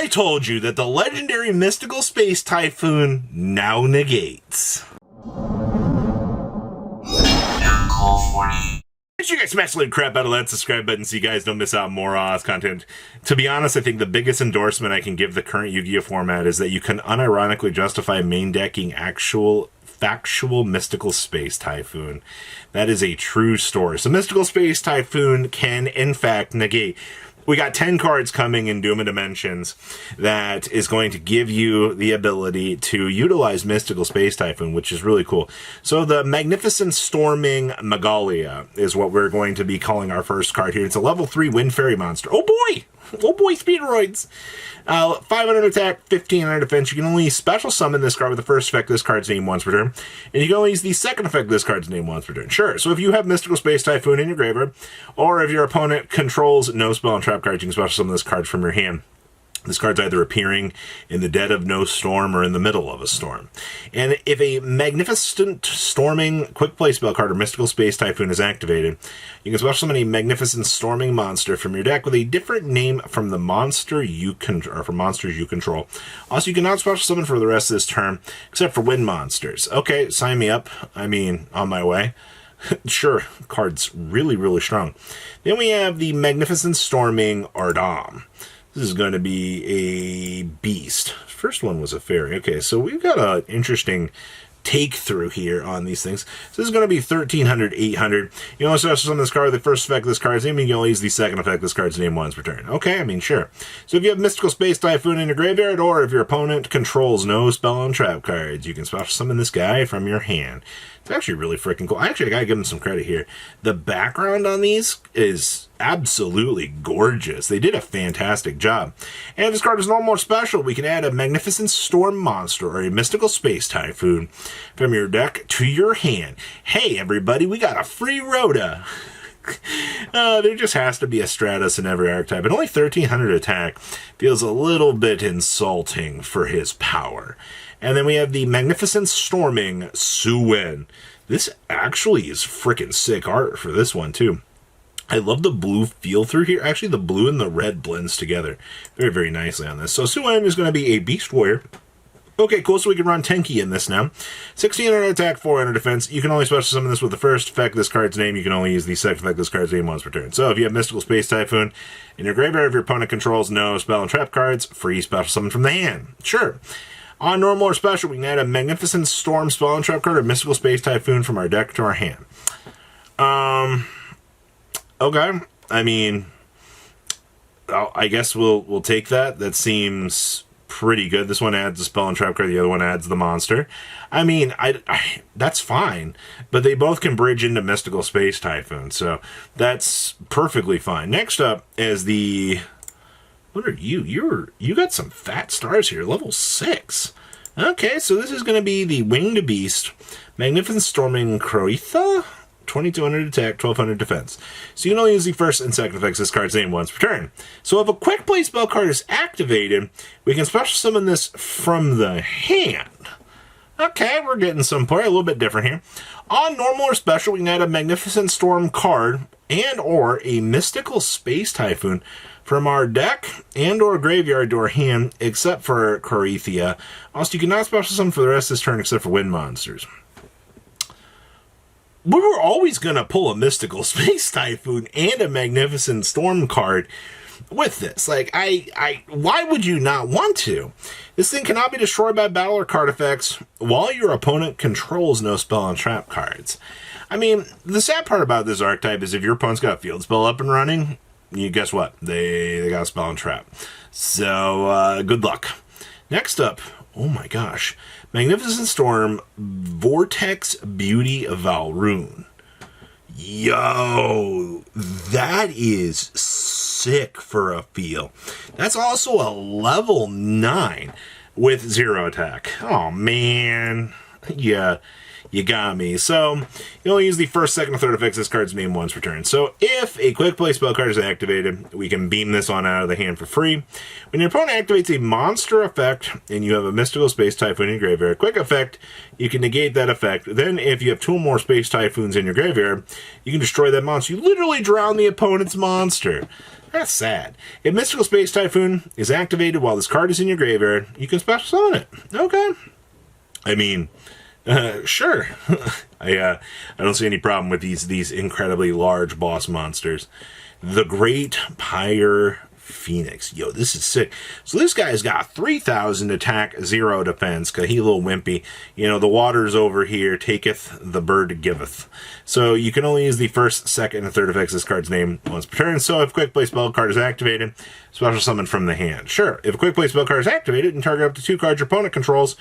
I told you that the legendary mystical space typhoon now negates. Make sure you guys smash the crap out of that subscribe button so you guys don't miss out on more Oz content. To be honest, I think the biggest endorsement I can give the current Yu-Gi-Oh format is that you can unironically justify main decking factual mystical space typhoon. That is a true story. So mystical space typhoon can in fact negate. We got 10 cards coming in Doom of Dimensions that is going to give you the ability to utilize Mystical Space Typhoon, which is really cool. So the Magnifistorming Magalia is what we're going to be calling our first card here. It's a level 3 Wind Fairy monster. Oh boy! Oh boy, Speedroids! 500 attack, 1500 defense. You can only special summon this card with the first effect of this card's name once per turn. And you can only use the second effect of this card's name once per turn. Sure, so if you have Mystical Space Typhoon in your graveyard, or if your opponent controls no spell and trap cards, you can special summon this card from your hand. This card's either appearing in the dead of no storm or in the middle of a storm. And if a Magnificent Storming quick play spell card or Mystical Space Typhoon is activated, you can special summon a Magnificent Storming monster from your deck with a different name from the monster you control, or from monsters you control. Also, you cannot special summon for the rest of this term, except for wind monsters. Okay, sign me up. I mean, on my way. Sure, card's really, really strong. Then we have the Magnificent Storming Ardam. This is going to be a beast. First one was a fairy. Okay, so we've got an interesting take through here on these things. So this is going to be 1300, 800. You only special summon this card with the first effect of this card's name, and you can only use the second effect of this card's name once per turn. Okay, I mean, sure. So if you have Mystical Space Typhoon in your graveyard, or if your opponent controls no spell and trap cards, you can special summon this guy from your hand. It's actually really freaking cool. Actually, I gotta give them some credit here. The background on these is absolutely gorgeous. They did a fantastic job. And if this card is normal or special, we can add a Magnificent Storm monster or a Mystical Space Typhoon from your deck to your hand. Hey, everybody, we got a free Rhoda. There just has to be a Stratus in every archetype, and only 1300 attack feels a little bit insulting for his power. And then we have the Magnificent Storming Suwen. This actually is freaking sick art for this one, too. I love the blue feel through here. Actually, the blue and the red blends together very, very nicely on this. So Suwen is going to be a Beast Warrior. Okay, cool, so we can run Tenki in this now. 1600 attack, 400 defense. You can only special summon this with the first effect of this card's name. You can only use the second effect of this card's name once per turn. So if you have Mystical Space Typhoon in your graveyard, if your opponent controls no spell and trap cards, free special summon from the hand. Sure. On normal or special, we can add a Magnificent Storm spell and trap card or Mystical Space Typhoon from our deck to our hand. Okay. I mean, I guess we'll take that. That seems pretty good. This one adds the spell and trap card. The other one adds the monster. I mean, that's fine. But they both can bridge into Mystical Space Typhoon. So that's perfectly fine. Next up is the... What are you? You got some fat stars here. Level 6. Okay, so this is going to be the Winged Beast. Magnificent Storming Croitha. 2200 attack, 1200 defense. So you can only use the first and second effects of this card's name once per turn. So if a quick play spell card is activated, we can special summon this from the hand. Okay, we're getting some play, a little bit different here. On normal or special, we can add a Magnificent Storm card and or a Mystical Space Typhoon from our deck and or graveyard to our hand, except for Corethia. Also, you cannot special summon for the rest of this turn except for wind monsters. We were always going to pull a Mystical Space Typhoon and a Magnificent Storm card with this. Like, why would you not want to? This thing cannot be destroyed by battle or card effects while your opponent controls no spell and trap cards. I mean, the sad part about this archetype is if your opponent's got a field spell up and running, you guess what? They got a spell and trap. So, good luck. Next up, oh my gosh, Magnificent Storm Vortex Beauty Valrune. Yo, that is sick for a feel. That's also a level 9 with 0 attack. Oh man, yeah. You got me. So, you only use the first, second, or third effects of this card's name once per turn. So, if a quick play spell card is activated, we can beam this on out of the hand for free. When your opponent activates a monster effect, and you have a Mystical Space Typhoon in your graveyard, quick effect, you can negate that effect. Then, if you have 2 or more Space Typhoons in your graveyard, you can destroy that monster. You literally drown the opponent's monster. That's sad. If Mystical Space Typhoon is activated while this card is in your graveyard, you can special summon it. Okay. I mean, sure. I don't see any problem with these incredibly large boss monsters. The Great Pyre Phoenix. Yo, this is sick. So this guy's got 3,000 attack, 0 defense, because he's a little wimpy. You know, the water's over here, taketh, the bird giveth. So you can only use the first, second, and third effects of this card's name once per turn. So if Quick Play spell card is activated, special summon from the hand. Sure, if a Quick Play spell card is activated and target up to 2 cards your opponent controls,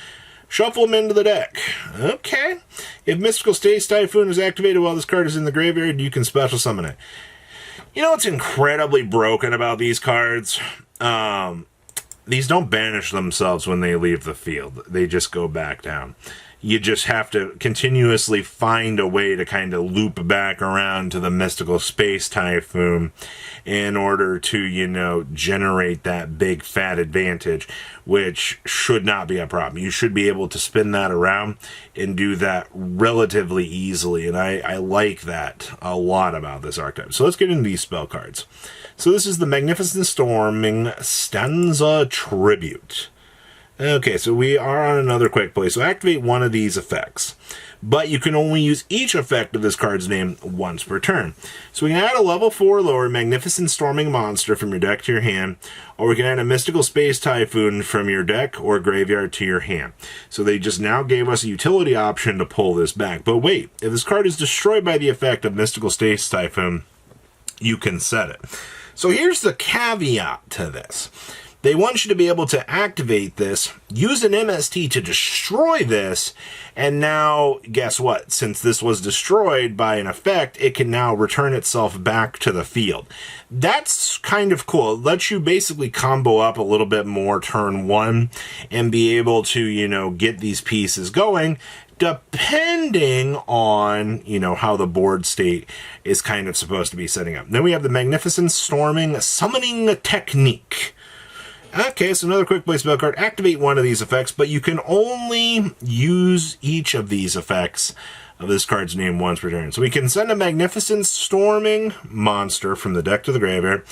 shuffle them into the deck. Okay. If Mystical Space Typhoon is activated while this card is in the graveyard, you can special summon it. You know what's incredibly broken about these cards? These don't banish themselves when they leave the field. They just go back down. You just have to continuously find a way to kind of loop back around to the Mystical Space Typhoon in order to, you know, generate that big fat advantage, which should not be a problem. You should be able to spin that around and do that relatively easily, and I like that a lot about this archetype. So let's get into these spell cards. So this is the Magnifistorming Stanza Tribute. Okay, so we are on another quick play. So activate one of these effects. But you can only use each effect of this card's name once per turn. So we can add a level 4 or lower Magnifistorming monster from your deck to your hand, or we can add a Mystical Space Typhoon from your deck or graveyard to your hand. So they just now gave us a utility option to pull this back. But wait, if this card is destroyed by the effect of Mystical Space Typhoon, you can set it. So here's the caveat to this. They want you to be able to activate this, use an MST to destroy this, and now, guess what? Since this was destroyed by an effect, it can now return itself back to the field. That's kind of cool. It lets you basically combo up a little bit more turn 1 and be able to, you know, get these pieces going, depending on, you know, how the board state is kind of supposed to be setting up. Then we have the Magnifistorming Summoning Technique. Okay, so another quick play spell card. Activate one of these effects, but you can only use each of these effects of this card's name once per turn. So we can send a Magnifistorming monster from the deck to the graveyard,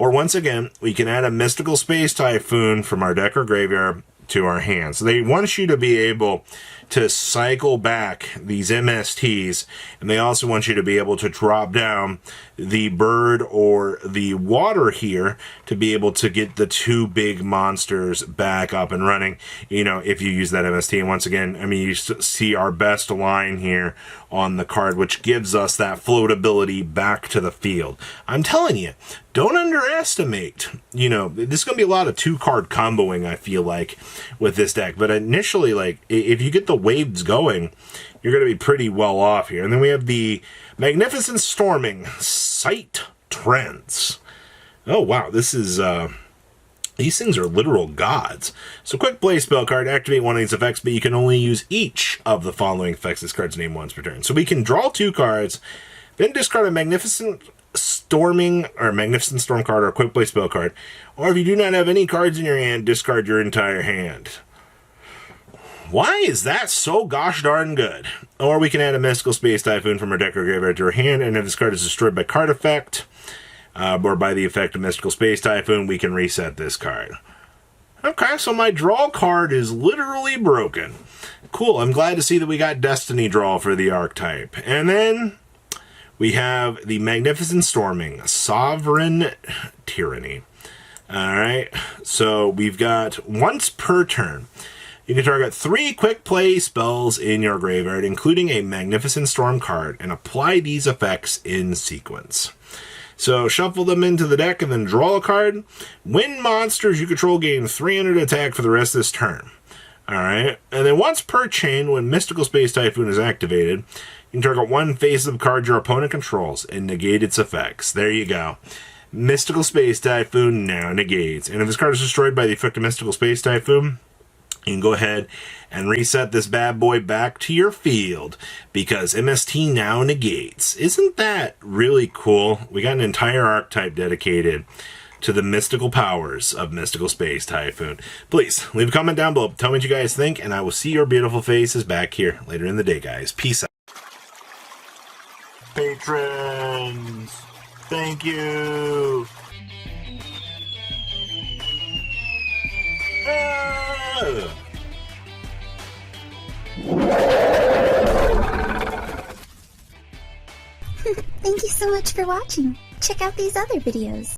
or once again, we can add a Mystical Space Typhoon from our deck or graveyard to our hand. So they want you to be able to cycle back these MSTs, and they also want you to be able to drop down the bird or the water here to be able to get the 2 big monsters back up and running, you know, if you use that MST. And once again, I mean, you see our best line here on the card, which gives us that floatability back to the field. I'm telling you, don't underestimate, you know, this is going to be a lot of 2-card comboing, I feel like, with this deck. But initially, like, if you get the waves going, you're going to be pretty well off here. And then we have the Magnifistorming Sight Trance. Oh, wow, this is, these things are literal gods. So quick play spell card, activate one of these effects, but you can only use each of the following effects this card's name once per turn. So we can draw 2 cards, then discard a Magnificent Storm card or a quick play spell card. Or if you do not have any cards in your hand, discard your entire hand. Why is that so gosh darn good? Or we can add a Mystical Space Typhoon from our deck or graveyard to our hand, and if this card is destroyed by card effect, or by the effect of Mystical Space Typhoon, we can reset this card. Okay, so my draw card is literally broken. Cool, I'm glad to see that we got Destiny Draw for the archetype. And then we have the Magnifistorming Sovereign Tyranny. Alright, so we've got once per turn. You can target 3 quick play spells in your graveyard, including a Magnifistorm card, and apply these effects in sequence. So shuffle them into the deck and then draw a card. When monsters you control gain 300 attack for the rest of this turn. Alright, and then once per chain, when Mystical Space Typhoon is activated, you can target 1 face-up card your opponent controls and negate its effects. There you go. Mystical Space Typhoon now negates. And if this card is destroyed by the effect of Mystical Space Typhoon, you can go ahead and reset this bad boy back to your field because MST now negates. Isn't that really cool? We got an entire archetype dedicated to the mystical powers of Mystical Space Typhoon. Please leave a comment down below. Tell me what you guys think, and I will see your beautiful faces back here later in the day, guys. Peace out. Patrons, thank you. Thank you so much for watching. Check out these other videos.